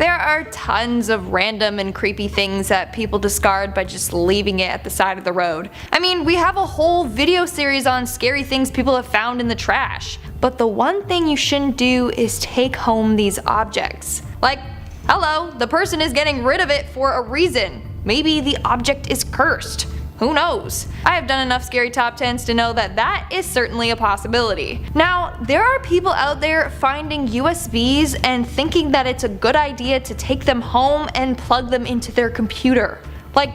There are tons of random and creepy things that people discard by just leaving it at the side of the road. I mean, we have a whole video series on scary things people have found in the trash. But the one thing you shouldn't do is take home these objects. Like, hello, the person is getting rid of it for a reason. Maybe the object is cursed. Who knows? I have done enough scary top 10s to know that that is certainly a possibility. Now, there are people out there finding USBs and thinking that it's a good idea to take them home and plug them into their computer. Like,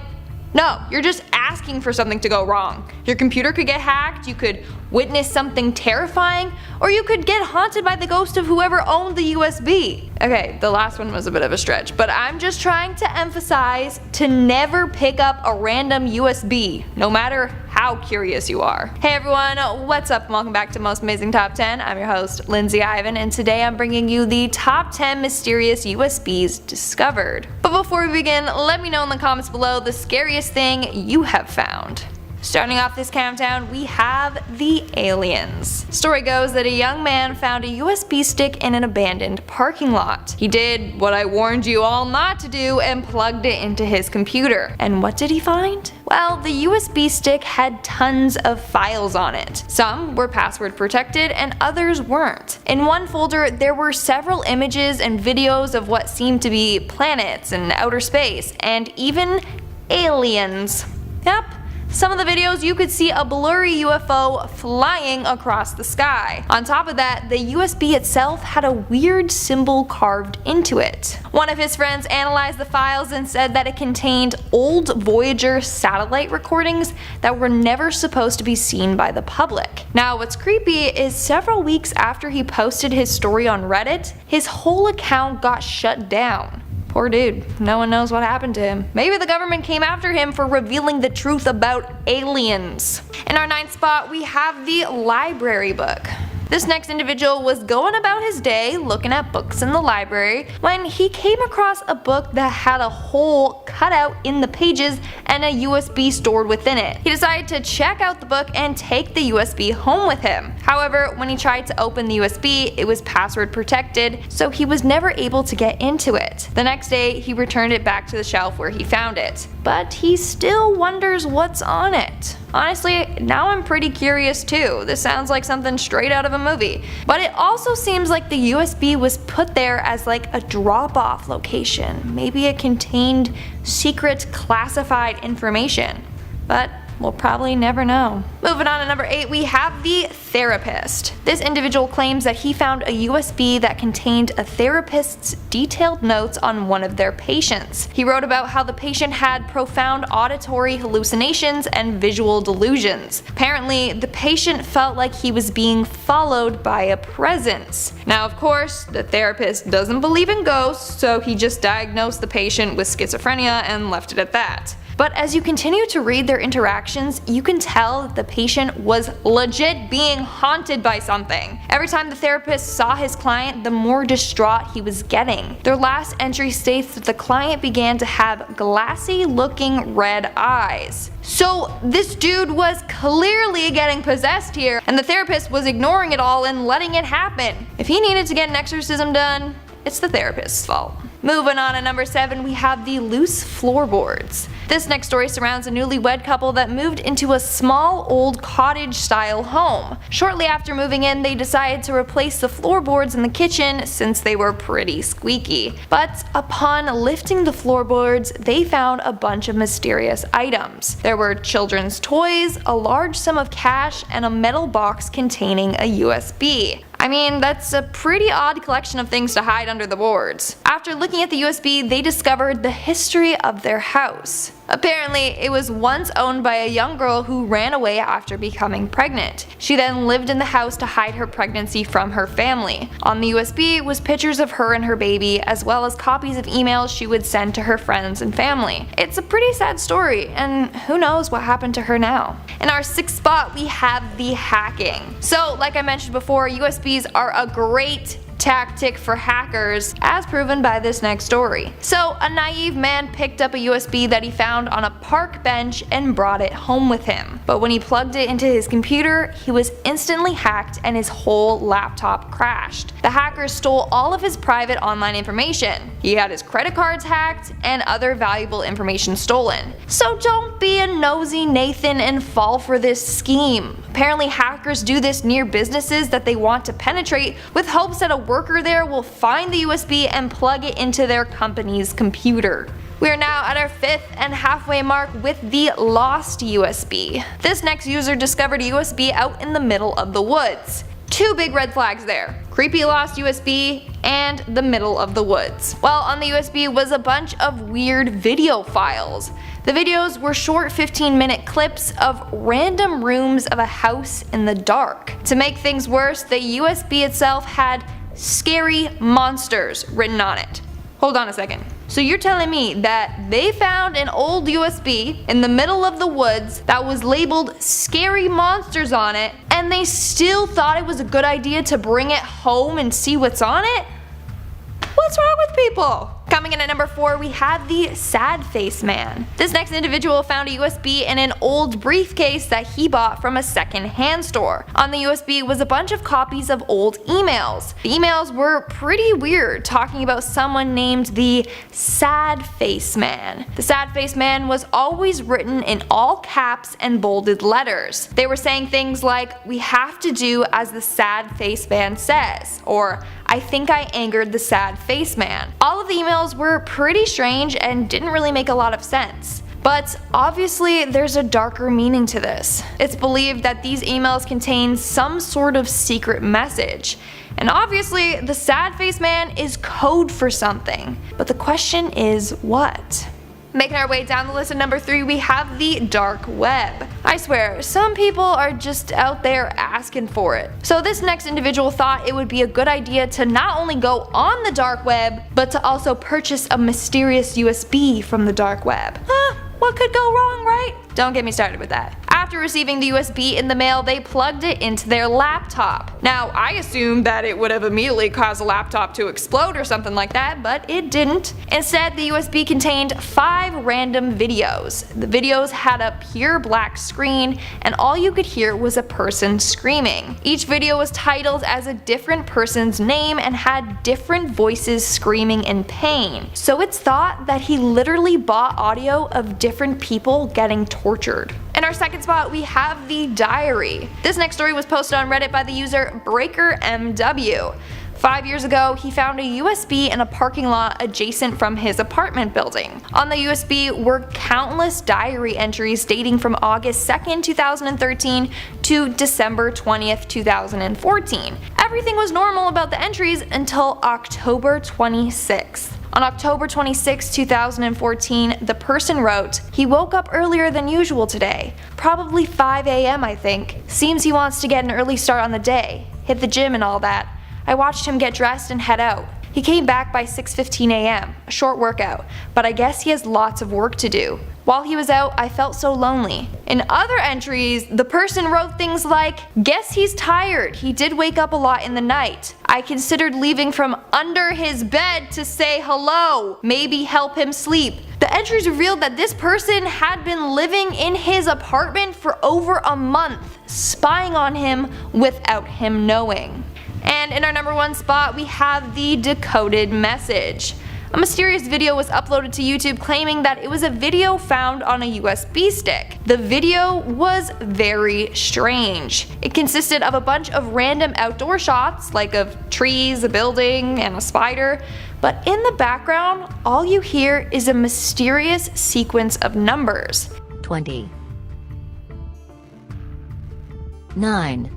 no, you're just asking for something to go wrong. Your computer could get hacked, you could witness something terrifying, or you could get haunted by the ghost of whoever owned the USB. Okay, the last one was a bit of a stretch, but I'm just trying to emphasize to never pick up a random USB, no matter how curious you are. Hey everyone, what's up and welcome back to Most Amazing Top 10. I'm your host, Lindsay Ivan, and today I'm bringing you the top 10 mysterious USBs discovered. But before we begin, let me know in the comments below the scariest thing you have found. Starting off this countdown, we have the aliens. Story goes that a young man found a USB stick in an abandoned parking lot. He did what I warned you all not to do and plugged it into his computer. And what did he find? Well, the USB stick had tons of files on it. Some were password protected and others weren't. In one folder, there were several images and videos of what seemed to be planets and outer space, and even aliens. Yep. Some of the videos you could see a blurry UFO flying across the sky. On top of that, the USB itself had a weird symbol carved into it. One of his friends analyzed the files and said that it contained old Voyager satellite recordings that were never supposed to be seen by the public. Now what's creepy is several weeks after he posted his story on Reddit, his whole account got shut down. Poor dude, no one knows what happened to him. Maybe the government came after him for revealing the truth about aliens. In our 9th spot, we have the library book. This next individual was going about his day looking at books in the library when he came across a book that had a hole cut out in the pages and a USB stored within it. He decided to check out the book and take the USB home with him. However, when he tried to open the USB, it was password protected, so he was never able to get into it. The next day, he returned it back to the shelf where he found it. But he still wonders what's on it. Honestly, now I'm pretty curious too. This sounds like something straight out of a movie. But it also seems like the USB was put there as like a drop-off location. Maybe it contained secret classified information. But we'll probably never know. Moving on to number 8, we have the therapist. This individual claims that he found a USB that contained a therapist's detailed notes on one of their patients. He wrote about how the patient had profound auditory hallucinations and visual delusions. Apparently, the patient felt like he was being followed by a presence. Now, of course, the therapist doesn't believe in ghosts, so he just diagnosed the patient with schizophrenia and left it at that. But as you continue to read their interactions, you can tell that the patient was legit being haunted by something. Every time the therapist saw his client, the more distraught he was getting. Their last entry states that the client began to have glassy looking red eyes. So this dude was clearly getting possessed here, and the therapist was ignoring it all and letting it happen. If he needed to get an exorcism done, it's the therapist's fault. Moving on to number 7, we have the loose floorboards. This next story surrounds a newlywed couple that moved into a small old cottage style home. Shortly after moving in, they decided to replace the floorboards in the kitchen since they were pretty squeaky. But upon lifting the floorboards, they found a bunch of mysterious items. There were children's toys, a large sum of cash, and a metal box containing a USB. I mean, that's a pretty odd collection of things to hide under the boards. After looking at the USB, they discovered the history of their house. Apparently, it was once owned by a young girl who ran away after becoming pregnant. She then lived in the house to hide her pregnancy from her family. On the USB was pictures of her and her baby, as well as copies of emails she would send to her friends and family. It's a pretty sad story, and who knows what happened to her now. In our 6th spot, we have the hacking. So, like I mentioned before, USBs are a great tactic for hackers, as proven by this next story. So, a naive man picked up a USB that he found on a park bench and brought it home with him. But when he plugged it into his computer, he was instantly hacked and his whole laptop crashed. The hackers stole all of his private online information. He had his credit cards hacked and other valuable information stolen. So don't be a nosy Nathan and fall for this scheme. Apparently hackers do this near businesses that they want to penetrate with hopes that a worker there will find the USB and plug it into their company's computer. We are now at our 5th and halfway mark with the lost USB. This next user discovered a USB out in the middle of the woods. Two big red flags there: creepy lost USB and the middle of the woods. Well, on the USB was a bunch of weird video files. The videos were short 15-minute clips of random rooms of a house in the dark. To make things worse, the USB itself had "scary monsters" written on it. Hold on a second. So you're telling me that they found an old USB in the middle of the woods that was labeled "scary monsters" on it, and they still thought it was a good idea to bring it home and see what's on it? What's wrong with people? Coming in at number 4, we have the sad face man. This next individual found a USB in an old briefcase that he bought from a second-hand store. On the USB was a bunch of copies of old emails. The emails were pretty weird, talking about someone named the sad face man. The sad face man was always written in all caps and bolded letters. They were saying things like, "We have to do as the sad face man says," or "I think I angered the sad face man." All of the emails were pretty strange and didn't really make a lot of sense. But obviously there's a darker meaning to this. It's believed that these emails contain some sort of secret message. And obviously the sad face man is code for something. But the question is what? Making our way down the list at number 3, we have the dark web. I swear, some people are just out there asking for it. So this next individual thought it would be a good idea to not only go on the dark web, but to also purchase a mysterious USB from the dark web. What could go wrong, right? Don't get me started with that. After receiving the USB in the mail, they plugged it into their laptop. Now, I assumed that it would have immediately caused the laptop to explode or something like that, but it didn't. Instead, the USB contained 5 random videos. The videos had a pure black screen, and all you could hear was a person screaming. Each video was titled as a different person's name and had different voices screaming in pain. So it's thought that he literally bought audio of different people getting tortured. In our second spot, we have the diary. This next story was posted on Reddit by the user BreakerMW. 5 years ago, he found a USB in a parking lot adjacent from his apartment building. On the USB were countless diary entries dating from August 2nd, 2013 to December 20th, 2014. Everything was normal about the entries until October 26th. On October 26, 2014, the person wrote, "He woke up earlier than usual today. Probably 5 a.m. I think. Seems he wants to get an early start on the day. Hit the gym and all that. I watched him get dressed and head out. He came back by 6:15 a.m. A short workout, but I guess he has lots of work to do. While he was out, I felt so lonely." In other entries, the person wrote things like, "Guess he's tired. He did wake up a lot in the night. I considered leaving from under his bed to say hello. Maybe help him sleep." The entries revealed that this person had been living in his apartment for over a month, spying on him without him knowing. And in our number 1 spot, we have the decoded message. A mysterious video was uploaded to YouTube claiming that it was a video found on a USB stick. The video was very strange. It consisted of a bunch of random outdoor shots, like of trees, a building, and a spider, but in the background, all you hear is a mysterious sequence of numbers. 20 9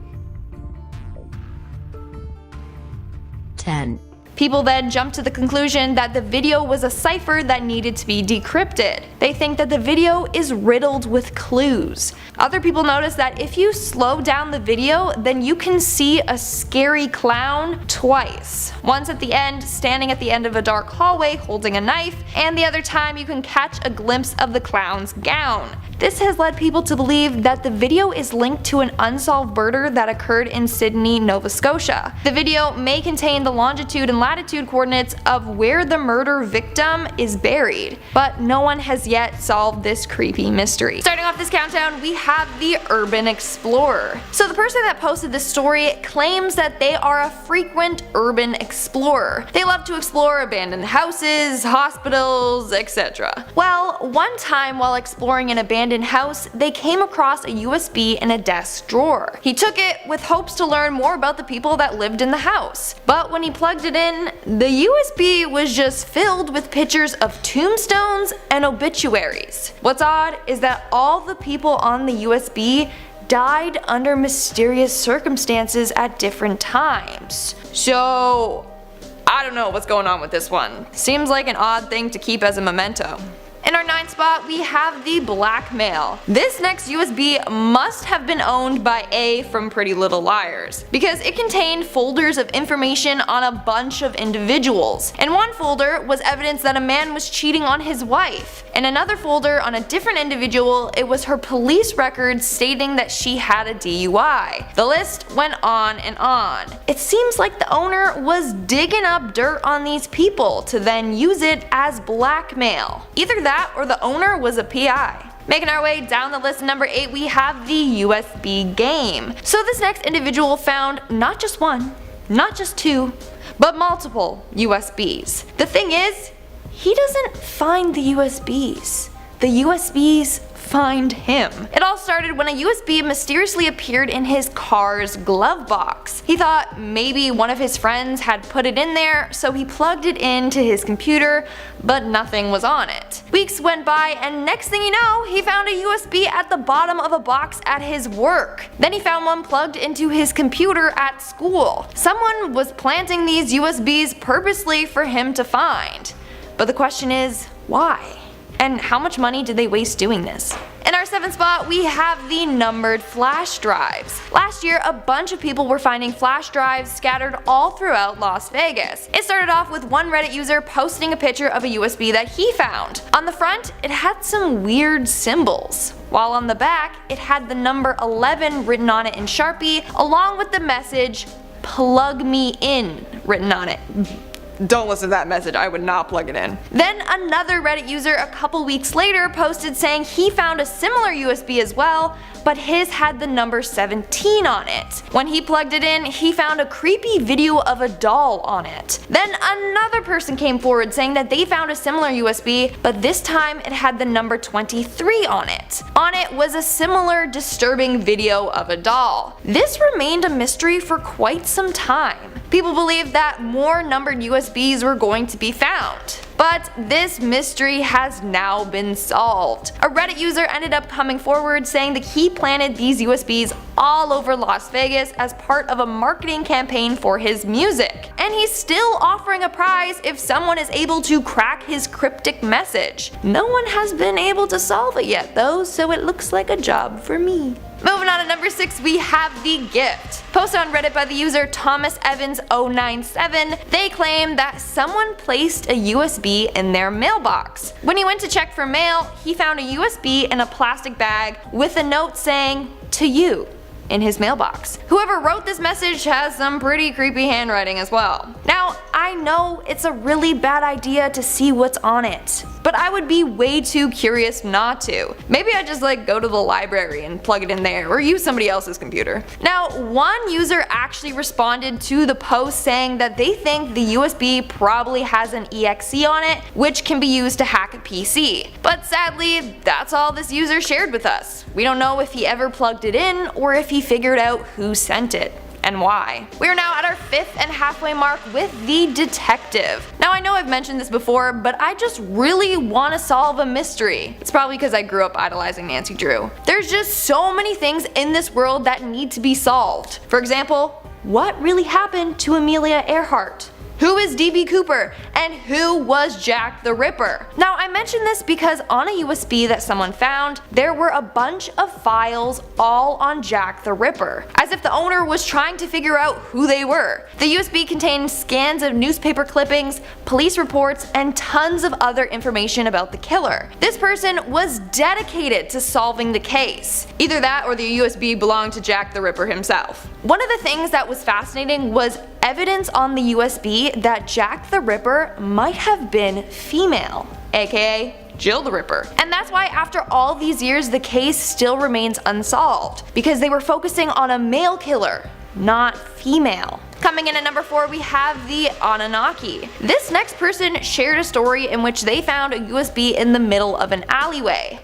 10 People then jumped to the conclusion that the video was a cipher that needed to be decrypted. They think that the video is riddled with clues. Other people noticed that if you slow down the video, then you can see a scary clown twice. Once at the end, standing at the end of a dark hallway holding a knife, and the other time you can catch a glimpse of the clown's gown. This has led people to believe that the video is linked to an unsolved murder that occurred in Sydney, Nova Scotia. The video may contain the longitude and latitude coordinates of where the murder victim is buried, but no one has yet solved this creepy mystery. Starting off this countdown, we have the urban explorer. So the person that posted this story claims that they are a frequent urban explorer. They love to explore abandoned houses, hospitals, etc. Well, one time while exploring an abandoned house, they came across a USB in a desk drawer. He took it with hopes to learn more about the people that lived in the house. But when he plugged it in, the USB was just filled with pictures of tombstones and obituaries. What's odd is that all the people on the USB died under mysterious circumstances at different times. So I don't know what's going on with this one. Seems like an odd thing to keep as a memento. In our 9th spot, we have the BLACKMAIL. This next USB must have been owned by A from Pretty Little Liars, because it contained folders of information on a bunch of individuals. In one folder was evidence that a man was cheating on his wife. In another folder on a different individual, it was her police records stating that she had a DUI. The list went on and on. It seems like the owner was digging up dirt on these people to then use it as blackmail. Either that or the owner was a PI. Making our way down the list, number 8, we have the USB game. So this next individual found not just one, not just two, but multiple USBs. The thing is, he doesn't find the USBs. The USBs find him. It all started when a USB mysteriously appeared in his car's glove box. He thought maybe one of his friends had put it in there, so he plugged it into his computer, but nothing was on it. Weeks went by, and next thing you know, he found a USB at the bottom of a box at his work. Then he found one plugged into his computer at school. Someone was planting these USBs purposely for him to find. But the question is, why? And how much money did they waste doing this? In our 7th spot, we have the numbered flash drives. Last year, a bunch of people were finding flash drives scattered all throughout Las Vegas. It started off with one Reddit user posting a picture of a USB that he found. On the front, it had some weird symbols, while on the back, it had the number 11 written on it in Sharpie, along with the message, "Plug me in," written on it. Don't listen to that message, I would not plug it in. Then another Reddit user a couple weeks later posted saying he found a similar USB as well, but his had the number 17 on it. When he plugged it in, he found a creepy video of a doll on it. Then another person came forward saying that they found a similar USB, but this time it had the number 23 on it. On it was a similar disturbing video of a doll. This remained a mystery for quite some time. People believed that more numbered USBs were going to be found. But this mystery has now been solved. A Reddit user ended up coming forward saying that he planted these USBs all over Las Vegas as part of a marketing campaign for his music. And he's still offering a prize if someone is able to crack his cryptic message. No one has been able to solve it yet though, so it looks like a job for me. Moving on to number 6, we have the gift. Posted on Reddit by the user Thomas Evans 097, they claim that someone placed a USB in their mailbox. When he went to check for mail, he found a USB in a plastic bag with a note saying, "To you," in his mailbox. Whoever wrote this message has some pretty creepy handwriting as well. Now, I know it's a really bad idea to see what's on it, but I would be way too curious not to. Maybe I just go to the library and plug it in there, or use somebody else's computer. Now, one user actually responded to the post saying that they think the USB probably has an EXE on it, which can be used to hack a PC. But sadly, that's all this user shared with us. We don't know if he ever plugged it in, or if he figured out who sent it. And why. We are now at our 5th and halfway mark with the detective. Now I know I've mentioned this before, but I just really want to solve a mystery. It's probably because I grew up idolizing Nancy Drew. There's just so many things in this world that need to be solved. For example, what really happened to Amelia Earhart? Who is DB Cooper? And who was Jack the Ripper? Now I mention this because on a USB that someone found, there were a bunch of files all on Jack the Ripper, as if the owner was trying to figure out who they were. The USB contained scans of newspaper clippings, police reports, and tons of other information about the killer. This person was dedicated to solving the case. Either that or the USB belonged to Jack the Ripper himself. One of the things that was fascinating was evidence on the USB that Jack the Ripper might have been female, aka Jill the Ripper. And that's why after all these years the case still remains unsolved, because they were focusing on a male killer, not female. Coming in at number 4, we have the Anunnaki. This next person shared a story in which they found a USB in the middle of an alleyway.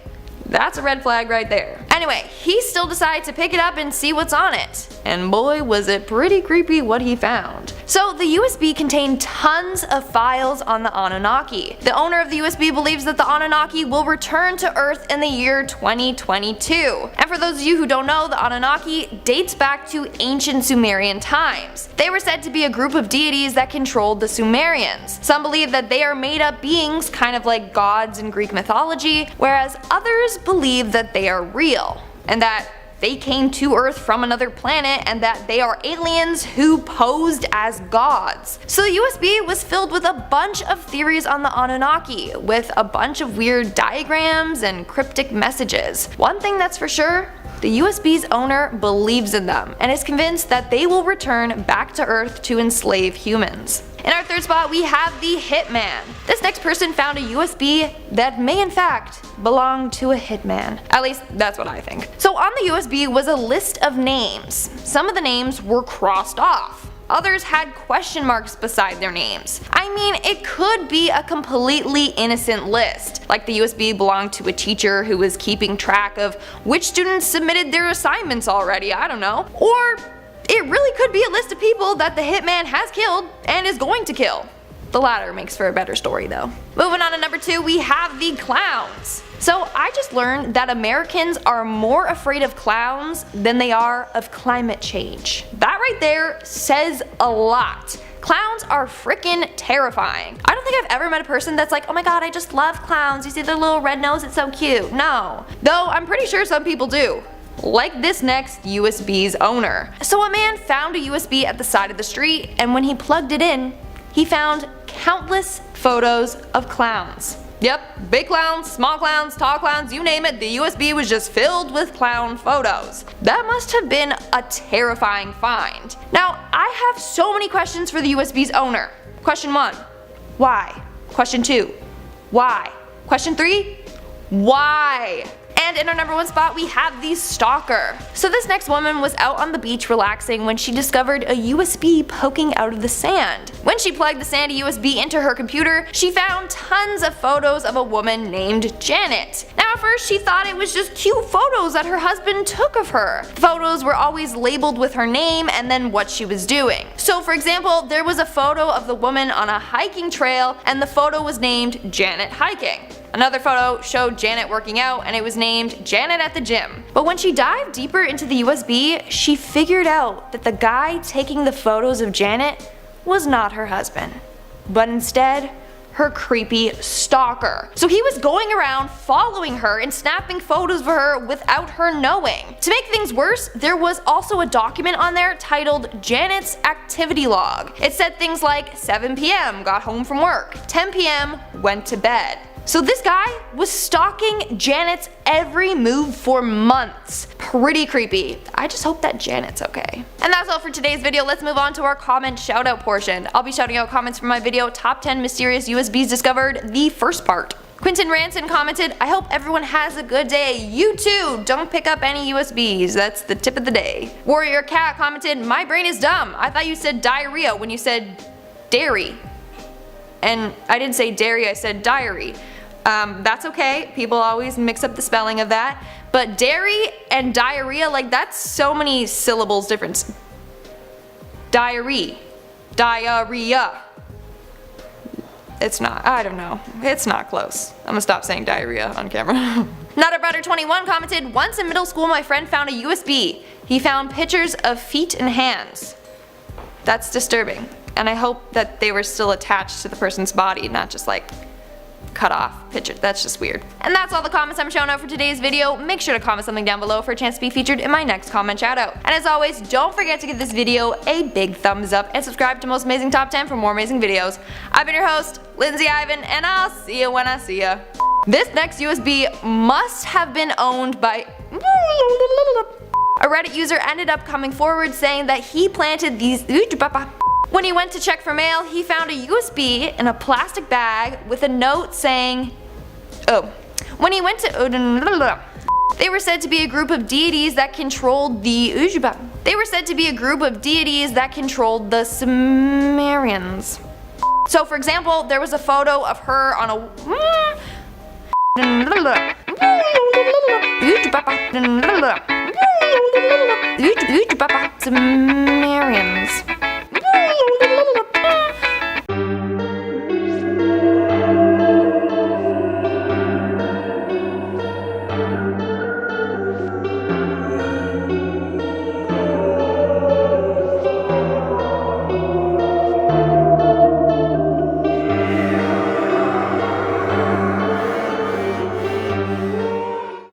That's a red flag right there. Anyway, he still decided to pick it up and see what's on it. And boy was it pretty creepy what he found. So the USB contained tons of files on the Anunnaki. The owner of the USB believes that the Anunnaki will return to Earth in the year 2022. And for those of you who don't know, the Anunnaki dates back to ancient Sumerian times. They were said to be a group of deities that controlled the Sumerians. Some believe that they are made up beings, kind of like gods in Greek mythology, whereas others believe that they are real, and that they came to Earth from another planet and that they are aliens who posed as gods. So the USB was filled with a bunch of theories on the Anunnaki, with a bunch of weird diagrams and cryptic messages. One thing that's for sure, the USB's owner believes in them and is convinced that they will return back to Earth to enslave humans. In our third spot, we have the Hitman. This next person found a USB that may in fact belong to a hitman. At least that's what I think. So on the USB was a list of names. Some of the names were crossed off. Others had question marks beside their names. I mean, it could be a completely innocent list, like the USB belonged to a teacher who was keeping track of which students submitted their assignments already, I don't know. Or it really could be a list of people that the hitman has killed and is going to kill. The latter makes for a better story though. Moving on to number 2, we have the clowns. So I just learned that Americans are more afraid of clowns than they are of climate change. That right there says a lot. Clowns are freaking terrifying. I don't think I've ever met a person that's like, oh my god, I just love clowns, you see their little red nose, it's so cute. No. Though I'm pretty sure some people do. Like this next USB's owner. So a man found a USB at the side of the street, and when he plugged it in, he found countless photos of clowns. Yep, big clowns, small clowns, tall clowns, you name it, the USB was just filled with clown photos. That must have been a terrifying find. Now, I have so many questions for the USB's owner. Question 1, why? Question 2, why? Question 3, why? And in our number 1 spot, we have the Stalker. So this next woman was out on the beach relaxing when she discovered a USB poking out of the sand. When she plugged the sandy USB into her computer, she found tons of photos of a woman named Janet. Now at first she thought it was just cute photos that her husband took of her. The photos were always labeled with her name and then what she was doing. So for example, there was a photo of the woman on a hiking trail and the photo was named Janet Hiking. Another photo showed Janet working out and it was named Janet at the gym. But when she dived deeper into the USB, she figured out that the guy taking the photos of Janet was not her husband, but instead her creepy stalker. So he was going around following her and snapping photos of her without her knowing. To make things worse, there was also a document on there titled Janet's Activity Log. It said things like 7 p.m. got home from work, 10 p.m. went to bed. So this guy was stalking Janet's every move for months. Pretty creepy. I just hope that Janet's okay. And that's all for today's video. Let's move on to our comment shout out portion. I'll be shouting out comments from my video Top 10 Mysterious USBs Discovered, the first part. Quentin Ranson commented, I hope everyone has a good day. You too! Don't pick up any USBs. That's the tip of the day. Warrior Cat commented, my brain is dumb. I thought you said diarrhea when you said dairy. And I didn't say dairy, I said diary. That's okay, people always mix up the spelling of that, but dairy and diarrhea, like that's so many syllables difference. Diarrhea. Diarrhea. It's not, I don't know, it's not close. I'm gonna stop saying diarrhea on camera. Nutterbutter21 commented, once in middle school my friend found a USB. He found pictures of feet and hands. That's disturbing. And I hope that they were still attached to the person's body, not just like cut off picture. That's just weird. And that's all the comments I'm showing out for today's video. Make sure to comment something down below for a chance to be featured in my next comment shout out. And as always, don't forget to give this video a big thumbs up and subscribe to Most Amazing Top 10 for more amazing videos. I've been your host, Lindsay Ivan, and I'll see you when I see ya. This next USB must have been owned by a Reddit user ended up coming forward saying that he planted these when he went to check for mail, he found a USB in a plastic bag with a note saying, when he went to they were said to be a group of deities that controlled the Sumerians. So for example, there was a photo of her on a Sumerians.